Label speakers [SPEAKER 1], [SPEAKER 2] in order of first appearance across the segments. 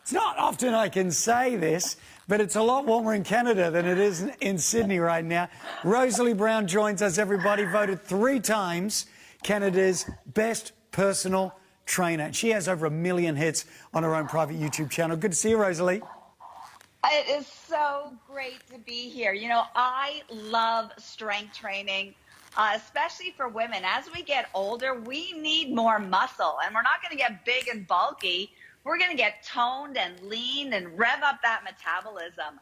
[SPEAKER 1] It's not often I can say this, but it's a lot warmer in Canada than it is in Sydney right now. Rosalie Brown joins us, everybody, voted 3 times Canada's best personal trainer. She has over 1 million hits on her own private YouTube channel. Good to see you, Rosalie.
[SPEAKER 2] It is so great to be here. You know, I love strength training, especially for women. As we get older, we need more muscle, and we're not going to get big and bulky. We're going to get toned and lean and rev up that metabolism.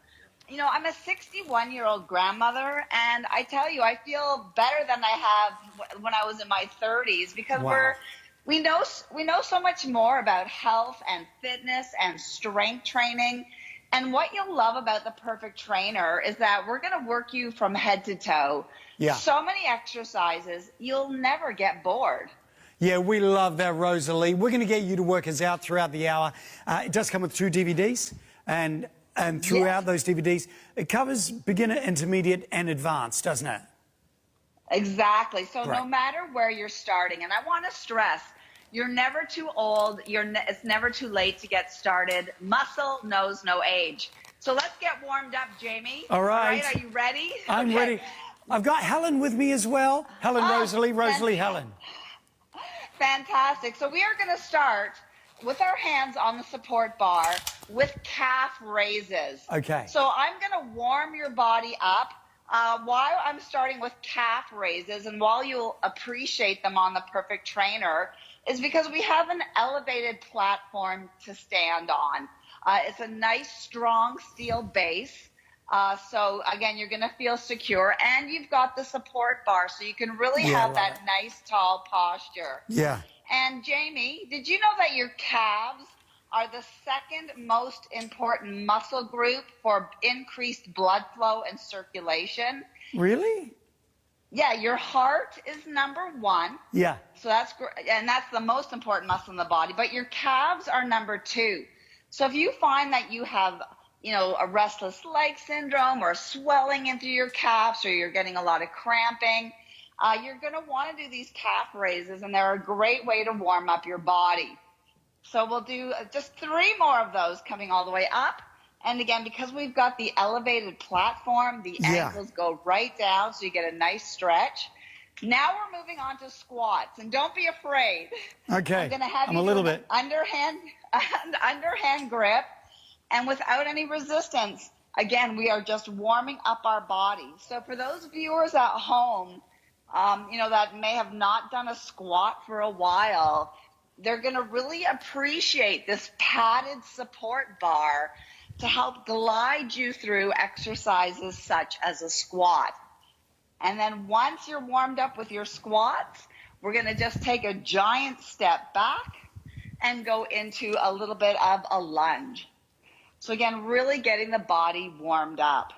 [SPEAKER 2] You know, I'm a 61-year-old grandmother, and I tell you, I feel better than I have when I was in my 30s because
[SPEAKER 1] Wow.
[SPEAKER 2] we know so much more about health and fitness and strength training. And what you'll love about the Perfect Trainer is that we're going to work you from head to toe.
[SPEAKER 1] Yeah.
[SPEAKER 2] So many exercises, you'll never get bored.
[SPEAKER 1] Yeah, we love that, Rosalie. We're going to get you to work us out throughout the hour. It does come with 2 DVDs, and throughout those DVDs, it covers beginner, intermediate, and advanced, doesn't it?
[SPEAKER 2] Exactly. So
[SPEAKER 1] Right.
[SPEAKER 2] no matter where you're starting, and I want to stress, you're never too old. It's never too late to get started. Muscle knows no age. So let's get warmed up, Jamie.
[SPEAKER 1] All right.
[SPEAKER 2] Are you ready?
[SPEAKER 1] I'm
[SPEAKER 2] Okay.
[SPEAKER 1] ready. I've got Helen with me as well. Helen, Rosalie, Helen.
[SPEAKER 2] Fantastic. So we are going to start with our hands on the support bar with calf raises.
[SPEAKER 1] Okay.
[SPEAKER 2] So I'm going to warm your body up while I'm starting with calf raises, and while you'll appreciate them on the Perfect Trainer is because we have an elevated platform to stand on. It's a nice, strong steel base. So again, you're going to feel secure, and you've got the support bar, so you can really have that nice, tall posture.
[SPEAKER 1] Yeah.
[SPEAKER 2] And Jamie, did you know that your calves are the second most important muscle group for increased blood flow and circulation?
[SPEAKER 1] Really?
[SPEAKER 2] Yeah, your heart is number 1.
[SPEAKER 1] Yeah.
[SPEAKER 2] So that's great, and that's the most important muscle in the body. But your calves are number 2. So if you find that you have, you know, a restless leg syndrome or swelling into your calves, or you're getting a lot of cramping, you're going to want to do these calf raises, and they're a great way to warm up your body. So we'll do just 3 more of those coming all the way up. And again, because we've got the elevated platform, the ankles go right down, so you get a nice stretch. Now we're moving on to squats, and don't be afraid.
[SPEAKER 1] Okay.
[SPEAKER 2] I'm going to have
[SPEAKER 1] I'm
[SPEAKER 2] you
[SPEAKER 1] a little
[SPEAKER 2] do an
[SPEAKER 1] bit.
[SPEAKER 2] underhand grip, and without any resistance. Again, we are just warming up our body. So for those viewers at home, you know, that may have not done a squat for a while, they're going to really appreciate this padded support bar to help glide you through exercises such as a squat. And then once you're warmed up with your squats, we're going to just take a giant step back and go into a little bit of a lunge. So again, really getting the body warmed up.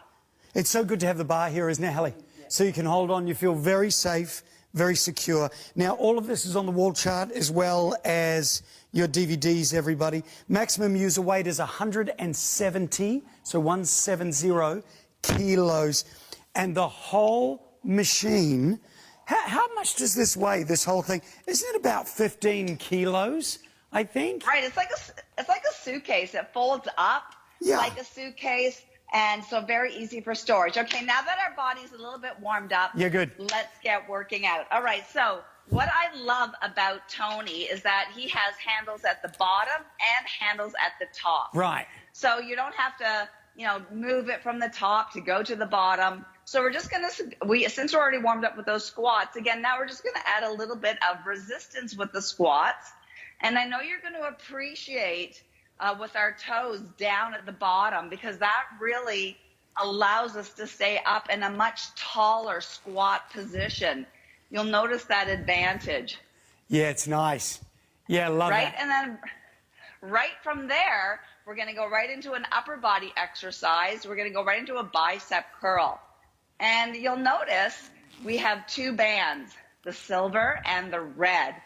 [SPEAKER 1] It's so good to have the bar here, isn't it, Hallie? So you can hold on, you feel very safe, very secure. Now, all of this is on the wall chart as well as your DVDs, everybody. Maximum user weight is 170, so 170 kilos. And the whole machine, how much does this weigh, this whole thing? Isn't it about 15 kilos, I think?
[SPEAKER 2] Right, it's like a suitcase. It folds up like a suitcase. And so very easy for storage. Okay, now that our body's a little bit warmed up,
[SPEAKER 1] good.
[SPEAKER 2] Let's get working out. All right, so what I love about Tony is that he has handles at the bottom and handles at the top.
[SPEAKER 1] Right.
[SPEAKER 2] So you don't have to, you know, move it from the top to go to the bottom. So we're just going to, since we're already warmed up with those squats, again, now we're just going to add a little bit of resistance with the squats. And I know you're going to appreciate with our toes down at the bottom, because that really allows us to stay up in a much taller squat position. You'll notice that advantage.
[SPEAKER 1] Yeah, it's nice. Yeah, I love that.
[SPEAKER 2] Right, and then right from there, we're going to go right into an upper body exercise. We're going to go right into a bicep curl. And you'll notice we have 2 bands, the silver and the red.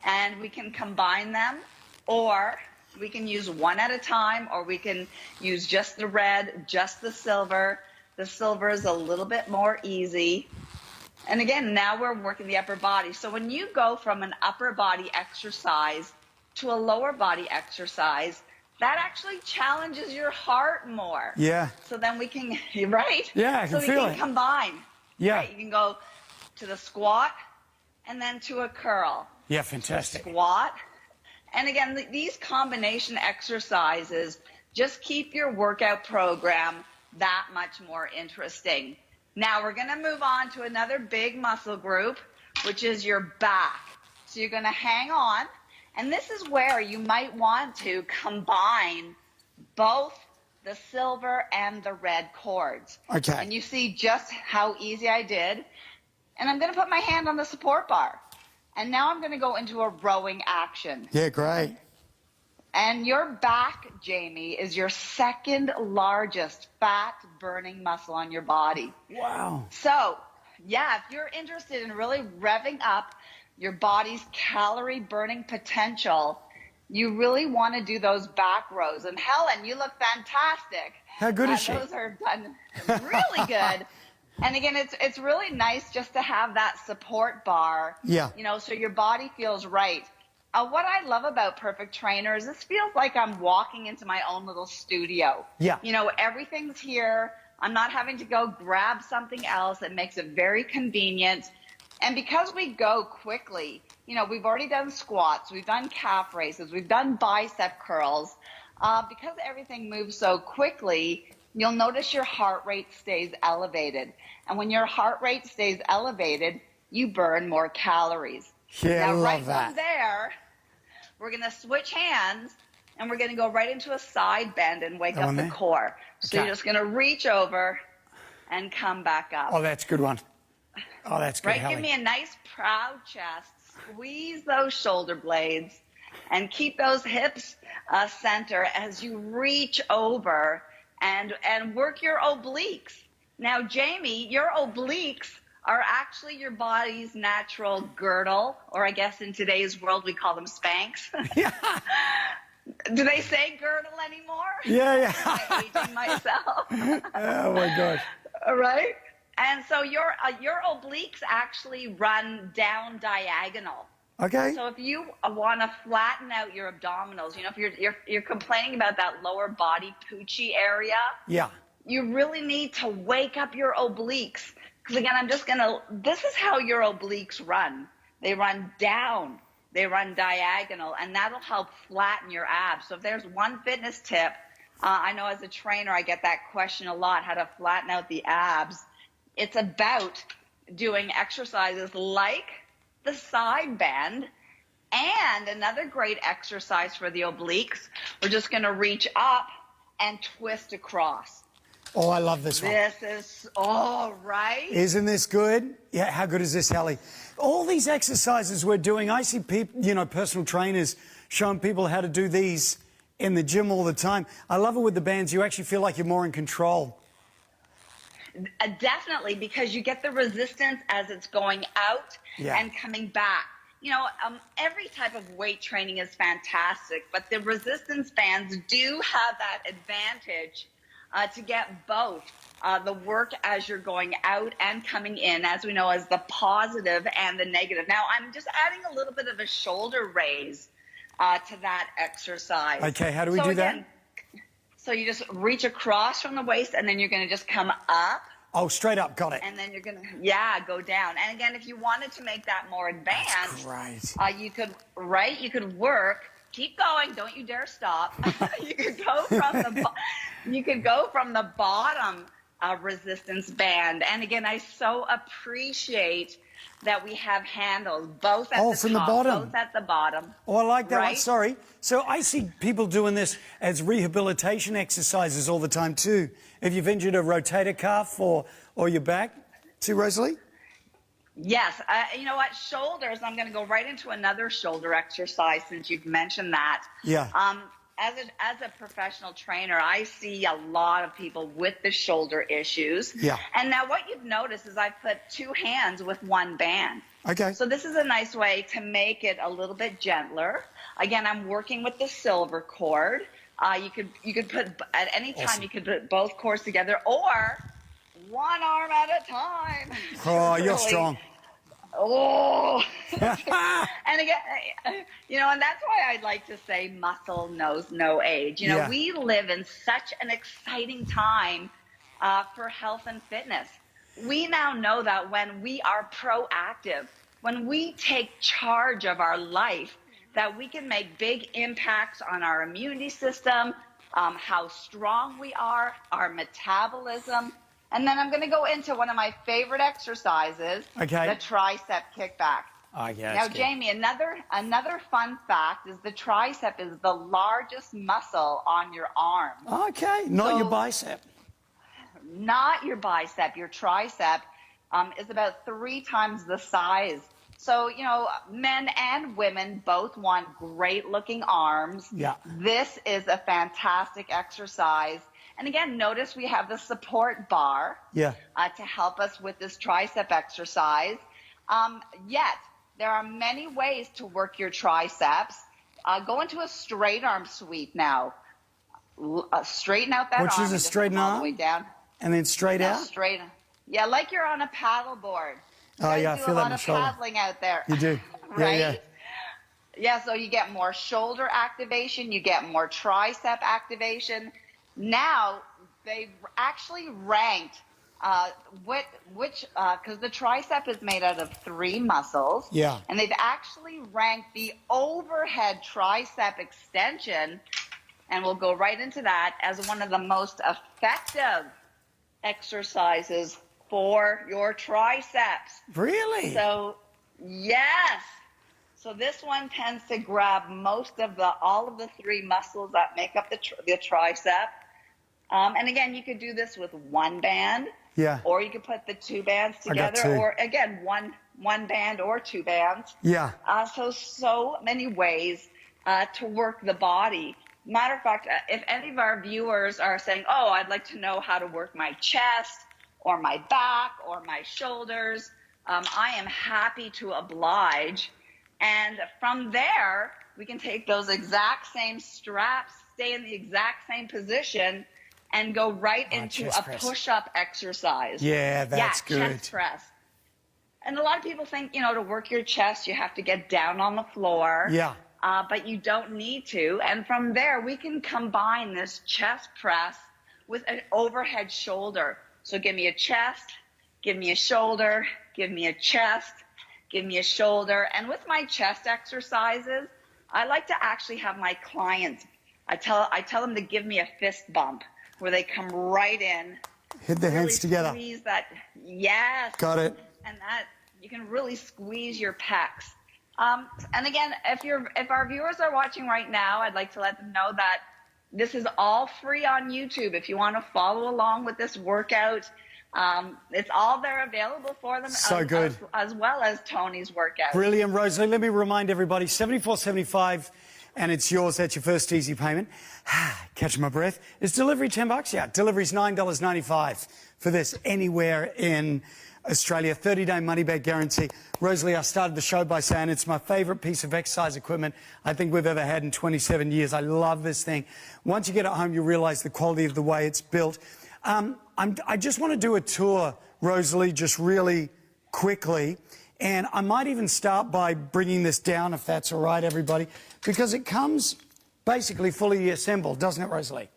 [SPEAKER 2] And we can combine them, or we can use one at a time, or we can use just the red, just the silver. The silver is a little bit more easy. And again, now we're working the upper body. So when you go from an upper body exercise to a lower body exercise, that actually challenges your heart more.
[SPEAKER 1] Yeah.
[SPEAKER 2] So then we can, right?
[SPEAKER 1] Yeah, I can
[SPEAKER 2] so
[SPEAKER 1] feel
[SPEAKER 2] we
[SPEAKER 1] it.
[SPEAKER 2] can combine.
[SPEAKER 1] Yeah.
[SPEAKER 2] Right? You can go to the squat and then to a curl.
[SPEAKER 1] Yeah, fantastic.
[SPEAKER 2] Squat. And again, these combination exercises just keep your workout program that much more interesting. Now we're going to move on to another big muscle group, which is your back. So you're going to hang on. And this is where you might want to combine both the silver and the red cords.
[SPEAKER 1] Okay.
[SPEAKER 2] And you see just how easy I did. And I'm going to put my hand on the support bar. And now I'm going to go into a rowing action.
[SPEAKER 1] Yeah, great.
[SPEAKER 2] And your back, Jamie, is your second largest fat burning muscle on your body.
[SPEAKER 1] Wow.
[SPEAKER 2] So, yeah, if you're interested in really revving up your body's calorie burning potential, you really want to do those back rows. And Helen, you look fantastic.
[SPEAKER 1] How good is she?
[SPEAKER 2] Those are done really good. And again, it's really nice just to have that support bar.
[SPEAKER 1] Yeah.
[SPEAKER 2] You know, so your body feels right. What I love about Perfect Trainer is this feels like I'm walking into my own little studio.
[SPEAKER 1] Yeah.
[SPEAKER 2] You know, everything's here. I'm not having to go grab something else. It makes it very convenient. And because we go quickly, you know, we've already done squats, we've done calf raises, we've done bicep curls. Because everything moves so quickly, you'll notice your heart rate stays elevated. And when your heart rate stays elevated, you burn more calories.
[SPEAKER 1] Yeah,
[SPEAKER 2] now,
[SPEAKER 1] I love
[SPEAKER 2] right
[SPEAKER 1] that.
[SPEAKER 2] from there, we're going to switch hands, and we're going to go right into a side bend and wake
[SPEAKER 1] Go
[SPEAKER 2] up
[SPEAKER 1] on
[SPEAKER 2] the
[SPEAKER 1] there.
[SPEAKER 2] core. So
[SPEAKER 1] Okay.
[SPEAKER 2] you're just going to reach over and come back up.
[SPEAKER 1] Oh, that's a good one. Oh, that's good,
[SPEAKER 2] Right,
[SPEAKER 1] Hallie.
[SPEAKER 2] give me a nice proud chest. Squeeze those shoulder blades and keep those hips center as you reach over and work your obliques. Now, Jamie, your obliques are actually your body's natural girdle, or I guess in today's world we call them Spanx. Do they say girdle anymore?
[SPEAKER 1] Yeah.
[SPEAKER 2] I'm aging myself.
[SPEAKER 1] Oh, my gosh.
[SPEAKER 2] All right. And so your obliques actually run down diagonal.
[SPEAKER 1] Okay.
[SPEAKER 2] So if you want to flatten out your abdominals, you know, if you're complaining about that lower body poochie area,
[SPEAKER 1] Yeah.
[SPEAKER 2] you really need to wake up your obliques. Because again, this is how your obliques run. They run down, they run diagonal, and that'll help flatten your abs. So if there's one fitness tip, I know as a trainer, I get that question a lot, how to flatten out the abs. It's about doing exercises like the side bend, and another great exercise for the obliques. We're just going to reach up and twist across.
[SPEAKER 1] Oh, I love this one.
[SPEAKER 2] This is all right.
[SPEAKER 1] Isn't this good? Yeah, how good is this, Hallie? All these exercises we're doing, I see people, you know, personal trainers showing people how to do these in the gym all the time. I love it with the bands. You actually feel like you're more in control.
[SPEAKER 2] Definitely, because you get the resistance as it's going out
[SPEAKER 1] Yeah.
[SPEAKER 2] and coming back. You know, every type of weight training is fantastic, but the resistance bands do have that advantage to get both the work as you're going out and coming in, as we know, as the positive and the negative. Now, I'm just adding a little bit of a shoulder raise to that exercise.
[SPEAKER 1] Okay, how do we do that?
[SPEAKER 2] So you just reach across from the waist, and then you're going to just come up.
[SPEAKER 1] Oh, straight up, got it.
[SPEAKER 2] And then you're going to, go down. And again, if you wanted to make that more advanced,
[SPEAKER 1] That's great.
[SPEAKER 2] you could work. Keep going. Don't you dare stop. You could go from the bottom resistance band. And again, I so appreciate that we have handles both at the
[SPEAKER 1] from
[SPEAKER 2] top,
[SPEAKER 1] the bottom.
[SPEAKER 2] both at the bottom.
[SPEAKER 1] Oh, I like that one.
[SPEAKER 2] Right?
[SPEAKER 1] Sorry. So I see people doing this as rehabilitation exercises all the time too. If you've injured a rotator cuff or your back. See, Rosalie?
[SPEAKER 2] Yes. You know what? Shoulders, I'm going to go right into another shoulder exercise since you've mentioned that.
[SPEAKER 1] Yeah.
[SPEAKER 2] As a professional trainer, I see a lot of people with the shoulder issues.
[SPEAKER 1] Yeah.
[SPEAKER 2] And now what you've noticed is I've put two hands with one band.
[SPEAKER 1] Okay.
[SPEAKER 2] So this is a nice way to make it a little bit gentler. Again, I'm working with the silver cord. You could put at any time,
[SPEAKER 1] Awesome.
[SPEAKER 2] you could put both cords together or one arm at a time.
[SPEAKER 1] Oh, you're
[SPEAKER 2] Really.
[SPEAKER 1] strong.
[SPEAKER 2] Oh, and again, you know, and that's why I'd like to say muscle knows no age. You know,
[SPEAKER 1] Yeah.
[SPEAKER 2] we live in such an exciting time for health and fitness. We now know that when we are proactive, when we take charge of our life, that we can make big impacts on our immunity system, how strong we are, our metabolism. And then I'm going to go into one of my favorite exercises,
[SPEAKER 1] Okay.
[SPEAKER 2] the tricep kickback.
[SPEAKER 1] Oh, yeah.
[SPEAKER 2] Now,
[SPEAKER 1] that's good.
[SPEAKER 2] Jamie, another fun fact is the tricep is the largest muscle on your arm.
[SPEAKER 1] Okay, not your
[SPEAKER 2] So-
[SPEAKER 1] bicep.
[SPEAKER 2] Not your bicep, your tricep is about 3 times the size. So, you know, men and women both want great looking arms.
[SPEAKER 1] Yeah.
[SPEAKER 2] This is a fantastic exercise. And again, notice we have the support bar
[SPEAKER 1] Yeah.
[SPEAKER 2] to help us with this tricep exercise. Yet, there are many ways to work your triceps. Go into a straight arm sweep now. Straighten out that
[SPEAKER 1] Which
[SPEAKER 2] arm.
[SPEAKER 1] is a
[SPEAKER 2] and just
[SPEAKER 1] straighten
[SPEAKER 2] come all
[SPEAKER 1] arm?
[SPEAKER 2] the way down.
[SPEAKER 1] And then straight
[SPEAKER 2] Yeah,
[SPEAKER 1] out?
[SPEAKER 2] straight. Yeah, like you're on a paddle board. You
[SPEAKER 1] Oh,
[SPEAKER 2] guys
[SPEAKER 1] yeah, I
[SPEAKER 2] do
[SPEAKER 1] feel
[SPEAKER 2] a
[SPEAKER 1] that
[SPEAKER 2] lot
[SPEAKER 1] in the
[SPEAKER 2] of
[SPEAKER 1] shoulder.
[SPEAKER 2] paddling out there.
[SPEAKER 1] You do.
[SPEAKER 2] Right?
[SPEAKER 1] Yeah, yeah.
[SPEAKER 2] Yeah, so you get more shoulder activation, you get more tricep activation. Now, they've actually ranked because the tricep is made out of 3 muscles.
[SPEAKER 1] Yeah.
[SPEAKER 2] And they've actually ranked the overhead tricep extension, and we'll go right into that, as one of the most effective exercises for your triceps.
[SPEAKER 1] Really?
[SPEAKER 2] So, yes. So this one tends to grab all of the 3 muscles that make up the tricep. And again, you could do this with 1 band,
[SPEAKER 1] Yeah.
[SPEAKER 2] or you could put the 2 bands
[SPEAKER 1] I got
[SPEAKER 2] together,
[SPEAKER 1] 2.
[SPEAKER 2] or again, one band or 2 bands.
[SPEAKER 1] Yeah.
[SPEAKER 2] So many ways to work the body. Matter of fact, if any of our viewers are saying, oh, I'd like to know how to work my chest or my back or my shoulders, I am happy to oblige. And from there, we can take those exact same straps, stay in the exact same position, and go right into
[SPEAKER 1] chest
[SPEAKER 2] a
[SPEAKER 1] press.
[SPEAKER 2] push-up exercise.
[SPEAKER 1] Yeah, that's good.
[SPEAKER 2] Chest press. And a lot of people think, you know, to work your chest, you have to get down on the floor.
[SPEAKER 1] Yeah.
[SPEAKER 2] But you don't need to. And from there, we can combine this chest press with an overhead shoulder. So give me a chest, give me a shoulder, give me a chest, give me a shoulder. And with my chest exercises, I like to actually have my clients, I tell them to give me a fist bump where they come right in.
[SPEAKER 1] Hit the hands
[SPEAKER 2] really
[SPEAKER 1] together.
[SPEAKER 2] Squeeze that. Yes.
[SPEAKER 1] Got it.
[SPEAKER 2] And that you can really squeeze your pecs. And again, if our viewers are watching right now, I'd like to let them know that this is all free on YouTube. If you want to follow along with this workout, it's all there available for them.
[SPEAKER 1] So good.
[SPEAKER 2] As well as Tony's workout.
[SPEAKER 1] Brilliant, Rosalie. Let me remind everybody, $74.75, and it's yours. That's your first easy payment. Catching my breath. Is delivery $10? Yeah, delivery's $9.95 for this anywhere in Australia. 30-day money-back guarantee. Rosalie, I started the show by saying it's my favourite piece of exercise equipment I think we've ever had in 27 years. I love this thing. Once you get it home, you realise the quality of the way it's built. I just want to do a tour, Rosalie, just really quickly. And I might even start by bringing this down, if that's all right, everybody, because it comes basically fully assembled, doesn't it, Rosalie?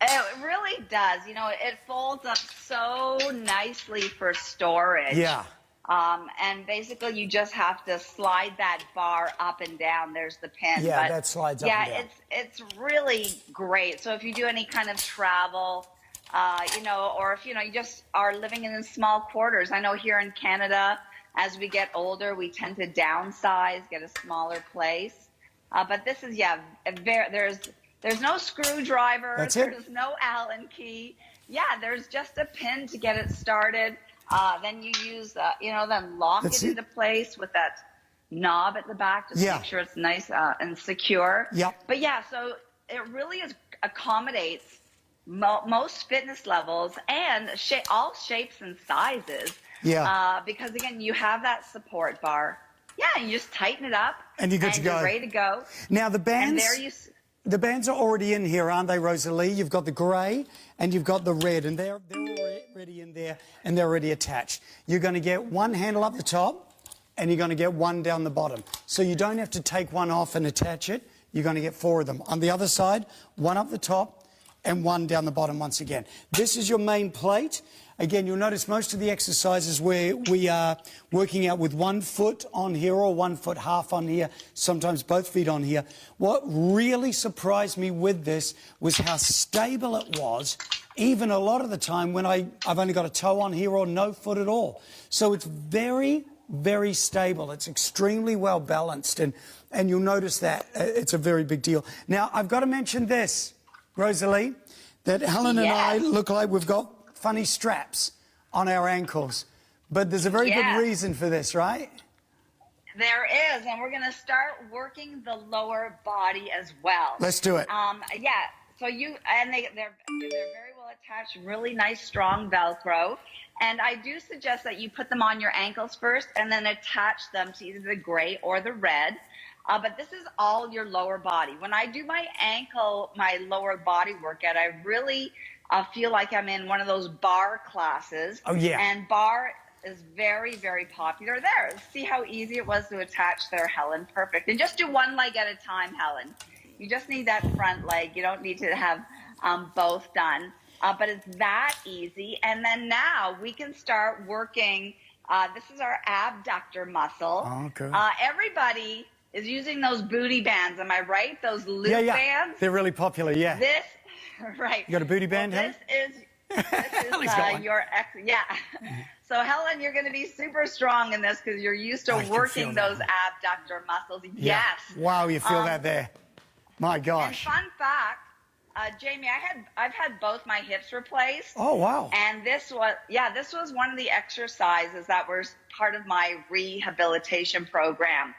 [SPEAKER 2] It really does. You know, it folds up so nicely for storage.
[SPEAKER 1] Yeah.
[SPEAKER 2] And basically, you just have to slide that bar up and down. There's the pin.
[SPEAKER 1] Yeah, that slides up and down.
[SPEAKER 2] Yeah, it's really great. So if you do any kind of travel, you know, or if, you know, you just are living in small quarters. I know here in Canada, as we get older, we tend to downsize, get a smaller place. But this is, yeah, there's no screwdriver.
[SPEAKER 1] That's it?
[SPEAKER 2] There's no Allen key. Yeah, there's just a pin to get it started. Then you use, you know, then lock
[SPEAKER 1] That's
[SPEAKER 2] it
[SPEAKER 1] it.
[SPEAKER 2] into place with that knob at the back to
[SPEAKER 1] Yeah.
[SPEAKER 2] make sure it's nice and secure.
[SPEAKER 1] Yep.
[SPEAKER 2] But yeah, so it really accommodates most fitness levels and all shapes and sizes.
[SPEAKER 1] Yeah.
[SPEAKER 2] Because again, you have that support bar. Yeah, you just tighten it up.
[SPEAKER 1] And you're good to go.
[SPEAKER 2] You're ready to go.
[SPEAKER 1] Now, the
[SPEAKER 2] And
[SPEAKER 1] bands...
[SPEAKER 2] there you...
[SPEAKER 1] The bands are already in here, aren't they, Rosalie? You've got the grey and you've got the red, and they're already in there and they're already attached. You're going to get one handle up the top and you're going to get one down the bottom. So you don't have to take one off and attach it. You're going to get 4 of them. On the other side, 1 up the top and 1 down the bottom once again. This is your main plate. Again, you'll notice most of the exercises where we are working out with 1 foot on here or 1 foot half on here, sometimes both feet on here. What really surprised me with this was how stable it was, even a lot of the time when I've only got a toe on here or no foot at all. So it's very, very stable. It's extremely well balanced, and you'll notice that it's a very big deal. Now, I've got to mention this, Rosalie, that Helen and I look like we've got funny straps on our ankles, but there's a very good reason for this, right?
[SPEAKER 2] There is, and we're going to start working the lower body as well.
[SPEAKER 1] Let's do it.
[SPEAKER 2] Yeah. So they're very well attached, really nice, strong Velcro. And I do suggest that you put them on your ankles first and then attach them to either the gray or the red. But this is all your lower body. When I do my lower body workout, I really feel like I'm in one of those bar classes.
[SPEAKER 1] Oh, yeah.
[SPEAKER 2] And bar is very, very popular there. See how easy it was to attach there, Helen? Perfect. And just do one leg at a time, Helen. You just need that front leg. You don't need to have both done. But it's that easy. And then now we can start working. This is our abductor muscle.
[SPEAKER 1] Oh, okay.
[SPEAKER 2] Everybody is using those booty bands. Am I right? Those loop bands?
[SPEAKER 1] They're really popular, yeah.
[SPEAKER 2] Right.
[SPEAKER 1] You got a booty band,
[SPEAKER 2] Helen? This is your So Helen, you're going to be super strong in this because you're used to working those abductor muscles.
[SPEAKER 1] Yeah.
[SPEAKER 2] Yes.
[SPEAKER 1] Wow, you feel that there. My gosh.
[SPEAKER 2] And fun fact, Jamie, I've had both my hips replaced.
[SPEAKER 1] Oh, wow.
[SPEAKER 2] And this was one of the exercises that was part of my rehabilitation program.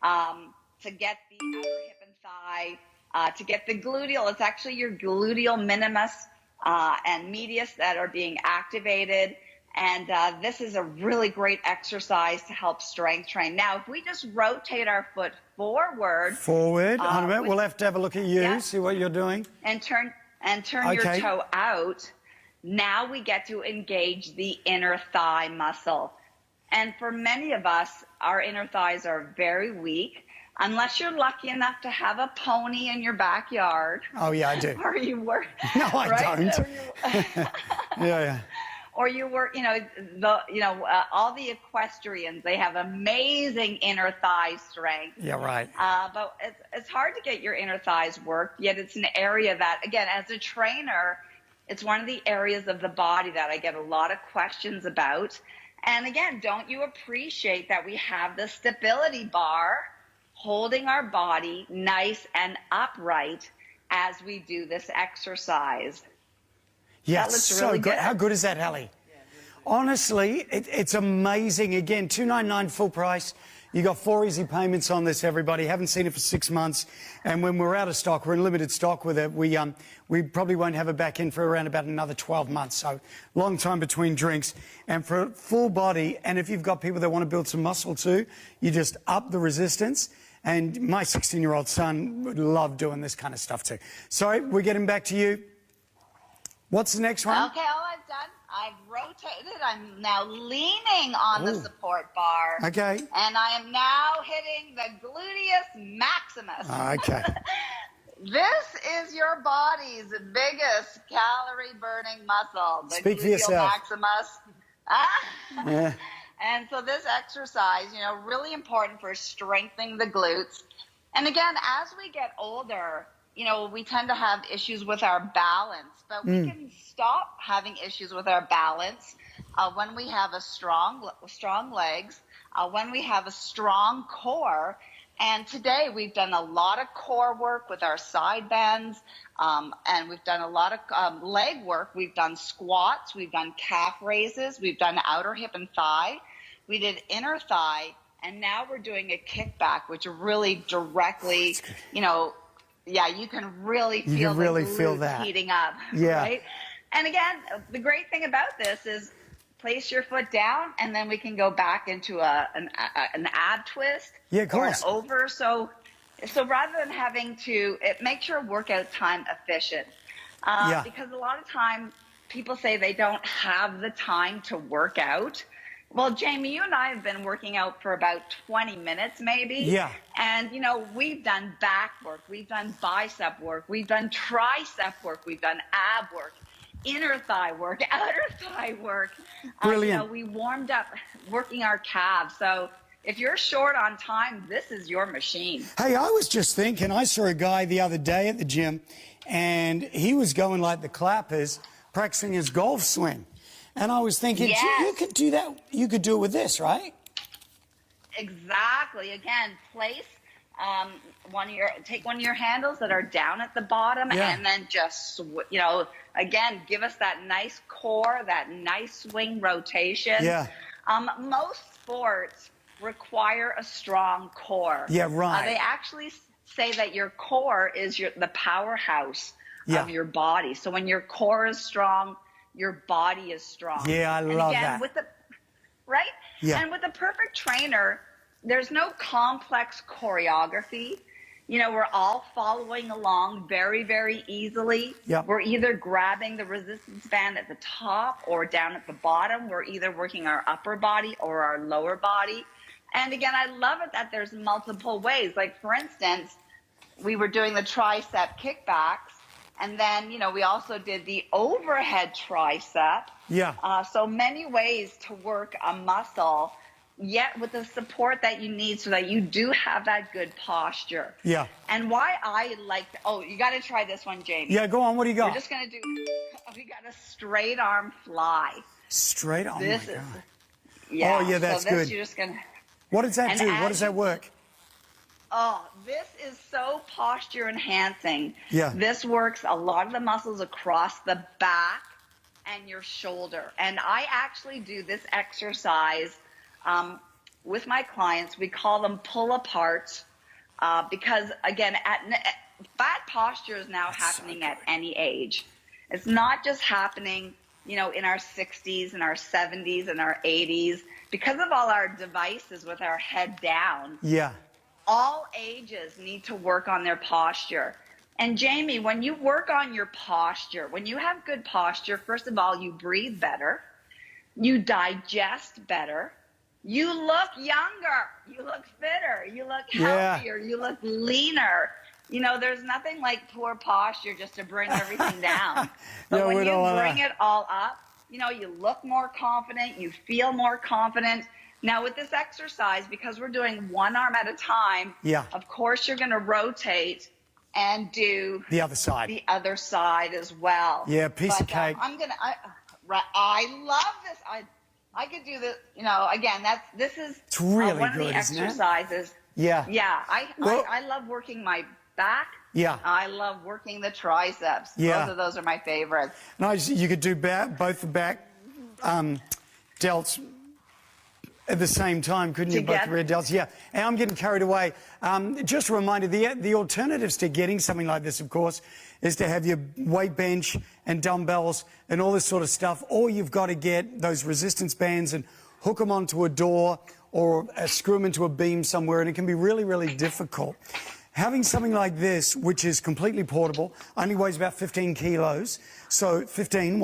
[SPEAKER 2] To get the outer hip and thigh, to get the gluteal. It's actually your gluteal minimus and medius that are being activated. And this is a really great exercise to help strength train. Now, if we just rotate our foot forward.
[SPEAKER 1] On a minute. We'll have to have a look at you, see what you're doing.
[SPEAKER 2] And turn your toe out. Now we get to engage the inner thigh muscle. And for many of us, our inner thighs are very weak, unless you're lucky enough to have a pony in your backyard.
[SPEAKER 1] Oh, yeah, I do.
[SPEAKER 2] Or you work.
[SPEAKER 1] No, I don't. Yeah.
[SPEAKER 2] Or you work, all the equestrians, they have amazing inner thigh strength.
[SPEAKER 1] Yeah, right.
[SPEAKER 2] But it's hard to get your inner thighs worked, yet it's an area that, again, as a trainer, it's one of the areas of the body that I get a lot of questions about. And again, don't you appreciate that we have the stability bar holding our body nice and upright as we do this exercise?
[SPEAKER 1] Yeah, so really good. How good is that, Hallie? Yeah, honestly, it's amazing. Again, $299 full price. You got 4 easy payments on this, everybody. Haven't seen it for 6 months. And when we're out of stock, we're in limited stock with it. We probably won't have it back in for around about another 12 months. So long time between drinks. And for full body, and if you've got people that want to build some muscle too, you just up the resistance. And my 16-year-old son would love doing this kind of stuff too. Sorry, we're getting back to you. What's the next one?
[SPEAKER 2] Okay, all I've done, I've rotated. I'm now leaning on the support bar.
[SPEAKER 1] Okay.
[SPEAKER 2] And I am now hitting the gluteus maximus.
[SPEAKER 1] Okay.
[SPEAKER 2] This is your body's biggest calorie-burning muscle. The
[SPEAKER 1] Speak for
[SPEAKER 2] gluteal
[SPEAKER 1] yourself.
[SPEAKER 2] maximus.
[SPEAKER 1] Yeah.
[SPEAKER 2] And so this exercise, really important for strengthening the glutes. And again, as we get older, we tend to have issues with our balance, but we can stop having issues with our balance when we have a strong legs, when we have a strong core. And today we've done a lot of core work with our side bends, and we've done a lot of leg work. We've done squats, we've done calf raises, we've done outer hip and thigh. We did inner thigh, and now we're doing a kickback, which really directly, you can really feel the glutes heating up.
[SPEAKER 1] Yeah.
[SPEAKER 2] Right? And again, the great thing about this is place your foot down, and then we can go back into an ab twist or an over. So rather than having to, it makes your workout time efficient. Because a lot of time people say they don't have the time to work out. Well, Jamie, you and I have been working out for about 20 minutes maybe.
[SPEAKER 1] Yeah.
[SPEAKER 2] And, you know, we've done back work, we've done bicep work, we've done tricep work, we've done ab work, inner thigh work, outer thigh work.
[SPEAKER 1] Brilliant.
[SPEAKER 2] You know, we warmed up working our calves. So if you're short on time, this is your machine.
[SPEAKER 1] Hey, I was just thinking, I saw a guy the other day at the gym, and he was going like the clappers, practicing his golf swing. And I was thinking,
[SPEAKER 2] Yes.
[SPEAKER 1] gee, you could do that. You could do it with this, right?
[SPEAKER 2] Exactly. Again, place take one of your handles that are down at the bottom,
[SPEAKER 1] Yeah.
[SPEAKER 2] and then just, you know, again, give us that nice core, that nice swing rotation.
[SPEAKER 1] Yeah.
[SPEAKER 2] Most sports require a strong core.
[SPEAKER 1] Yeah, right.
[SPEAKER 2] They actually say that your core is the powerhouse
[SPEAKER 1] Yeah.
[SPEAKER 2] of your body. So when your core is strong, your body is strong.
[SPEAKER 1] Yeah, I
[SPEAKER 2] And
[SPEAKER 1] love
[SPEAKER 2] again,
[SPEAKER 1] that.
[SPEAKER 2] With the right?
[SPEAKER 1] Yeah.
[SPEAKER 2] And with the perfect trainer, there's no complex choreography. You know, we're all following along very, very easily.
[SPEAKER 1] Yep.
[SPEAKER 2] We're either grabbing the resistance band at the top or down at the bottom. We're either working our upper body or our lower body. And again, I love it that there's multiple ways. Like, for instance, we were doing the tricep kickbacks, and then, you know, we also did the overhead tricep.
[SPEAKER 1] Yeah.
[SPEAKER 2] So many ways to work a muscle, yet with the support that you need so that you do have that good posture.
[SPEAKER 1] Yeah.
[SPEAKER 2] And why I like, you got to try this one, Jamie.
[SPEAKER 1] Yeah, go on. What do you got?
[SPEAKER 2] We're just going to do, we got a straight arm fly.
[SPEAKER 1] Straight on.
[SPEAKER 2] This
[SPEAKER 1] my
[SPEAKER 2] is,
[SPEAKER 1] God.
[SPEAKER 2] yeah.
[SPEAKER 1] Oh, yeah, that's
[SPEAKER 2] so this
[SPEAKER 1] good.
[SPEAKER 2] You're just going to.
[SPEAKER 1] What does that
[SPEAKER 2] And
[SPEAKER 1] do?
[SPEAKER 2] as
[SPEAKER 1] What does that
[SPEAKER 2] you-
[SPEAKER 1] work?
[SPEAKER 2] Oh, this is so posture enhancing.
[SPEAKER 1] Yeah.
[SPEAKER 2] This works a lot of the muscles across the back and your shoulder. And I actually do this exercise with my clients. We call them pull aparts because, again, bad posture is now happening at any age. It's not just happening, you know, in our 60s and our 70s and our 80s. Because of all our devices with our head down,
[SPEAKER 1] Yeah.
[SPEAKER 2] all ages need to work on their posture. And Jamie, when you work on your posture, when you have good posture, first of all, you breathe better, you digest better, you look younger, you look fitter, you look
[SPEAKER 1] Yeah.
[SPEAKER 2] healthier, you look leaner. You know, there's nothing like poor posture just to bring everything down. But
[SPEAKER 1] Yeah,
[SPEAKER 2] when
[SPEAKER 1] we
[SPEAKER 2] you
[SPEAKER 1] don't wanna-
[SPEAKER 2] bring it all up, you know, you look more confident, you feel more confident. Now with this exercise, because we're doing one arm at a time,
[SPEAKER 1] Yeah.
[SPEAKER 2] of course you're going to rotate and do
[SPEAKER 1] The other side.
[SPEAKER 2] the other side as well.
[SPEAKER 1] Yeah, piece of cake.
[SPEAKER 2] I love this. I could do this. You know, again, this is
[SPEAKER 1] It's really
[SPEAKER 2] one of
[SPEAKER 1] good,
[SPEAKER 2] the
[SPEAKER 1] isn't it?
[SPEAKER 2] exercises.
[SPEAKER 1] Yeah.
[SPEAKER 2] Yeah,
[SPEAKER 1] Well-
[SPEAKER 2] I love working my back.
[SPEAKER 1] Yeah.
[SPEAKER 2] I love working the triceps.
[SPEAKER 1] Yeah.
[SPEAKER 2] Both of those are my favorites.
[SPEAKER 1] Nice. You could do both the back delts at the same time, couldn't you? Both the
[SPEAKER 2] Together.
[SPEAKER 1] rear delts. Yeah. And I'm getting carried away. Just a reminder, the alternatives to getting something like this, of course, is to have your weight bench and dumbbells and all this sort of stuff. Or you've got to get those resistance bands and hook them onto a door or screw them into a beam somewhere, and it can be really, really difficult. Having something like this, which is completely portable, only weighs about 15 kilos, so 15,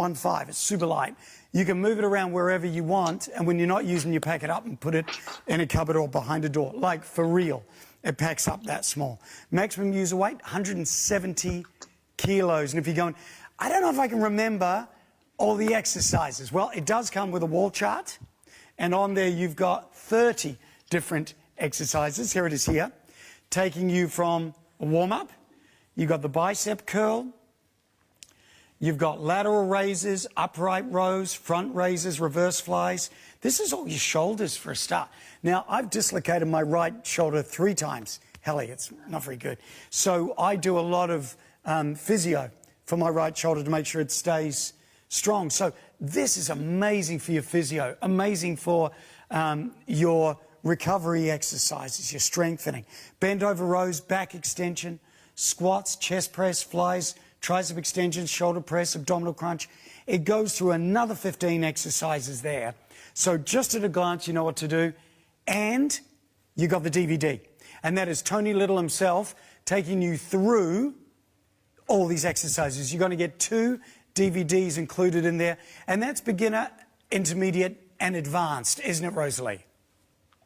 [SPEAKER 1] it's super light. You can move it around wherever you want, and when you're not using, you pack it up and put it in a cupboard or behind a door. Like, for real, it packs up that small. Maximum user weight, 170 kilos. And if you're going, I don't know if I can remember all the exercises. Well, it does come with a wall chart, and on there you've got 30 different exercises. Here it is here. Taking you from a warm-up, you've got the bicep curl, you've got lateral raises, upright rows, front raises, reverse flies. This is all your shoulders for a start. Now, I've dislocated my right shoulder 3 times. Helly, it's not very good. So I do a lot of physio for my right shoulder to make sure it stays strong. So this is amazing for your physio, amazing for your recovery exercises, your strengthening. Bend over rows, back extension, squats, chest press, flies, tricep extensions, shoulder press, abdominal crunch. It goes through another 15 exercises there. So just at a glance, you know what to do. And you got the DVD. And that is Tony Little himself taking you through all these exercises. You're going to get 2 DVDs included in there. And that's beginner, intermediate, and advanced, isn't it, Rosalie?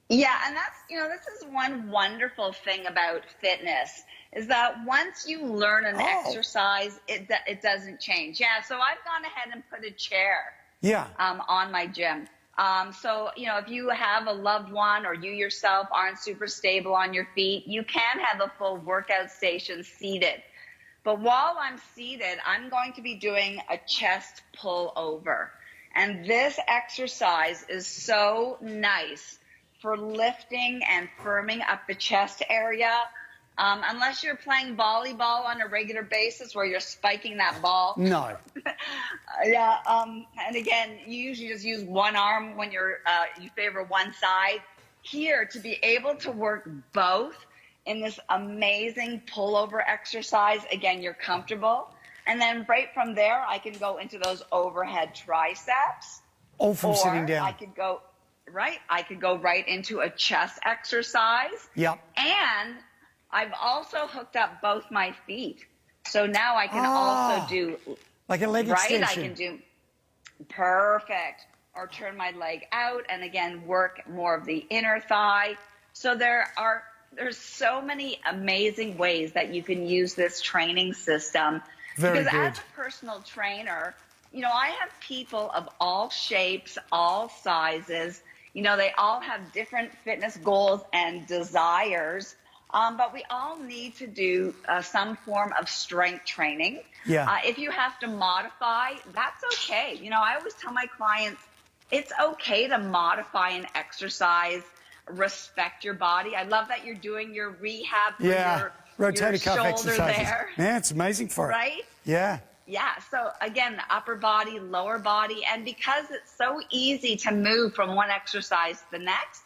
[SPEAKER 2] Yeah, and that's, this is one wonderful thing about fitness is that once you learn an exercise, it doesn't change. Yeah, so I've gone ahead and put a chair on my gym. So, if you have a loved one or you yourself aren't super stable on your feet, you can have a full workout station seated. But while I'm seated, I'm going to be doing a chest pull over. And this exercise is so nice for lifting and firming up the chest area. Unless you're playing volleyball on a regular basis where you're spiking that ball.
[SPEAKER 1] No.
[SPEAKER 2] And again, you usually just use one arm when you favor one side. Here, to be able to work both in this amazing pullover exercise, again, you're comfortable. And then right from there, I can go into those overhead triceps.
[SPEAKER 1] All from sitting down.
[SPEAKER 2] I could go right into a chest exercise.
[SPEAKER 1] Yep.
[SPEAKER 2] And I've also hooked up both my feet. So now I can also do
[SPEAKER 1] like a leg extension.
[SPEAKER 2] I can do perfect. Or turn my leg out and again work more of the inner thigh. So there's so many amazing ways that you can use this training system.
[SPEAKER 1] Very
[SPEAKER 2] because
[SPEAKER 1] good.
[SPEAKER 2] As a personal trainer, I have people of all shapes, all sizes. They all have different fitness goals and desires. But we all need to do some form of strength training.
[SPEAKER 1] Yeah.
[SPEAKER 2] If you have to modify, that's okay. I always tell my clients, it's okay to modify an exercise, respect your body. I love that you're doing your rehab for your
[SPEAKER 1] rotator cuff exercises.
[SPEAKER 2] There.
[SPEAKER 1] Yeah, it's amazing for it.
[SPEAKER 2] Right?
[SPEAKER 1] Yeah.
[SPEAKER 2] Yeah. So again, the upper body, lower body, and because it's so easy to move from one exercise to the next,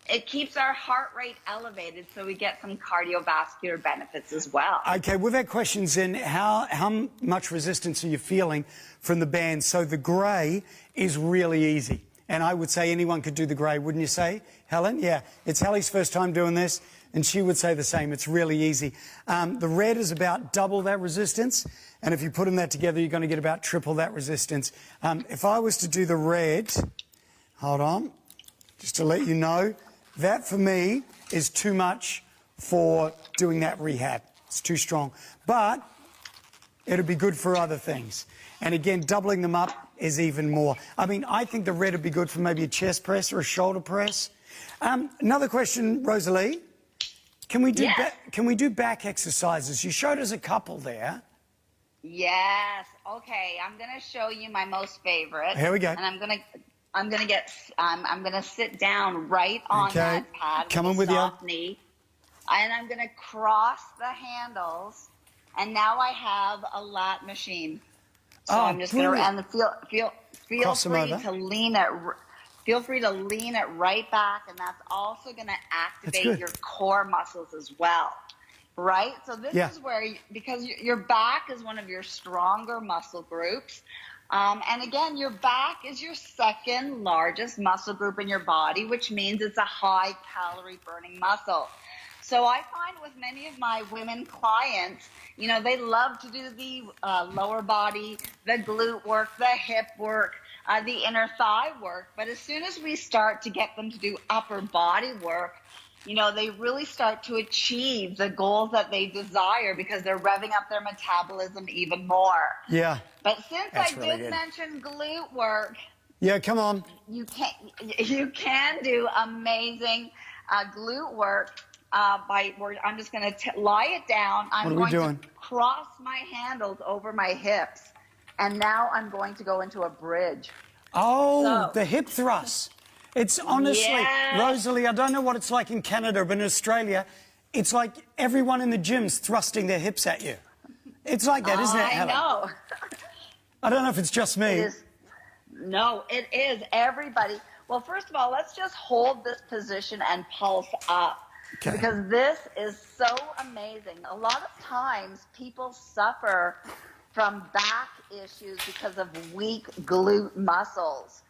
[SPEAKER 2] it keeps our heart rate elevated, so we get some cardiovascular benefits as well.
[SPEAKER 1] Okay, we've had questions in how much resistance are you feeling from the band? So the grey is really easy. And I would say anyone could do the grey, wouldn't you say, Helen? Yeah, it's Helly's first time doing this, and she would say the same. It's really easy. The red is about double that resistance, and if you put them that together, you're going to get about triple that resistance. If I was to do the red, hold on, just to let you know, that for me is too much for doing that rehab. It's too strong. But it'll be good for other things. And again, doubling them up is even more. I mean, I think the red would be good for maybe a chest press or a shoulder press. Another question, Rosalie. Can we do back exercises? You showed us a couple there.
[SPEAKER 2] Yes. Okay. I'm going to show you my most favorite.
[SPEAKER 1] Here we go.
[SPEAKER 2] And I'm going to sit down right on that pad with a soft knee. And I'm going to cross the handles. And now I have a lat machine. So I'm just going to, and feel free to lean it. Feel free to lean it right back. And that's also going to activate your core muscles as well. Right? So this is where, because your back is one of your stronger muscle groups. And again, your back is your second largest muscle group in your body, which means it's a high calorie burning muscle. So I find with many of my women clients, they love to do the lower body, the glute work, the hip work, the inner thigh work. But as soon as we start to get them to do upper body work, they really start to achieve the goals that they desire because they're revving up their metabolism even more.
[SPEAKER 1] Yeah.
[SPEAKER 2] But since I did mention glute work,
[SPEAKER 1] come on.
[SPEAKER 2] You can do amazing glute work I'm just going to lie it down. I'm going to cross my handles over my hips, and now I'm going to go into a bridge.
[SPEAKER 1] Oh, the hip thrust. It's honestly, Rosalie, I don't know what it's like in Canada, but in Australia, it's like everyone in the gym's thrusting their hips at you. It's like that, isn't it, Helen?
[SPEAKER 2] I know.
[SPEAKER 1] I don't know if it's just me.
[SPEAKER 2] No, it is. Everybody. Well, first of all, let's just hold this position and pulse up. Okay. Because this is so amazing. A lot of times people suffer from back issues because of weak glute muscles.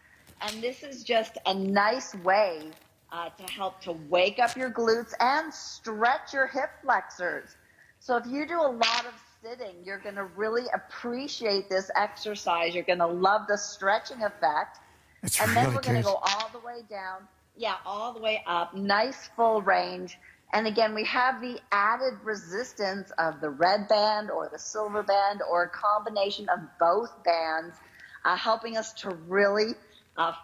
[SPEAKER 2] And this is just a nice way to help to wake up your glutes and stretch your hip flexors. So if you do a lot of sitting, you're going to really appreciate this exercise. You're going to love the stretching effect.
[SPEAKER 1] It's
[SPEAKER 2] And then
[SPEAKER 1] really
[SPEAKER 2] we're going to
[SPEAKER 1] good.
[SPEAKER 2] go all the way down. Yeah, all the way up. Nice full range. And again, we have the added resistance of the red band or the silver band or a combination of both bands, helping us to really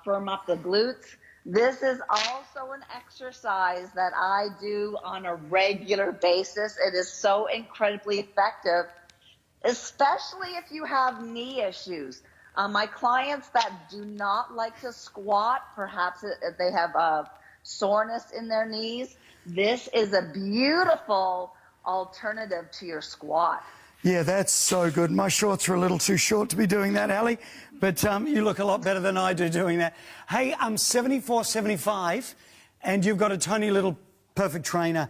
[SPEAKER 2] firm up the glutes. This is also an exercise that I do on a regular basis. It is so incredibly effective, especially if you have knee issues. My clients that do not like to squat, perhaps they have soreness in their knees, this is a beautiful alternative to your squat.
[SPEAKER 1] Yeah, that's so good. My shorts are a little too short to be doing that, Ali, but you look a lot better than I do doing that. Hey, I'm 74, 75, and you've got a tiny little perfect trainer.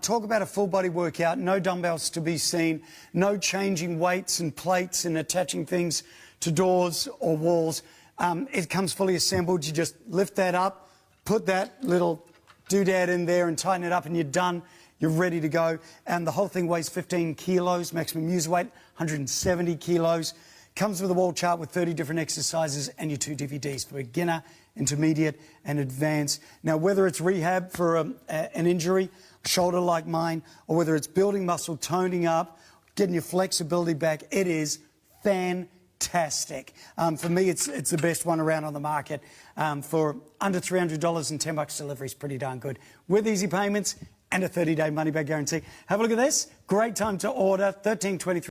[SPEAKER 1] Talk about a full body workout, no dumbbells to be seen, no changing weights and plates and attaching things to doors or walls. It comes fully assembled. You just lift that up, put that little doodad in there and tighten it up, and you're done. You're ready to go. And the whole thing weighs 15 kilos, maximum user weight, 170 kilos. Comes with a wall chart with 30 different exercises and your 2 DVDs for beginner, intermediate, and advanced. Now, whether it's rehab for an injury, a shoulder like mine, or whether it's building muscle, toning up, getting your flexibility back, it is fantastic. For me, it's the best one around on the market. For under $300 and $10 delivery is pretty darn good. With easy payments and a 30-day money-back guarantee. Have a look at this. Great time to order, $13.23.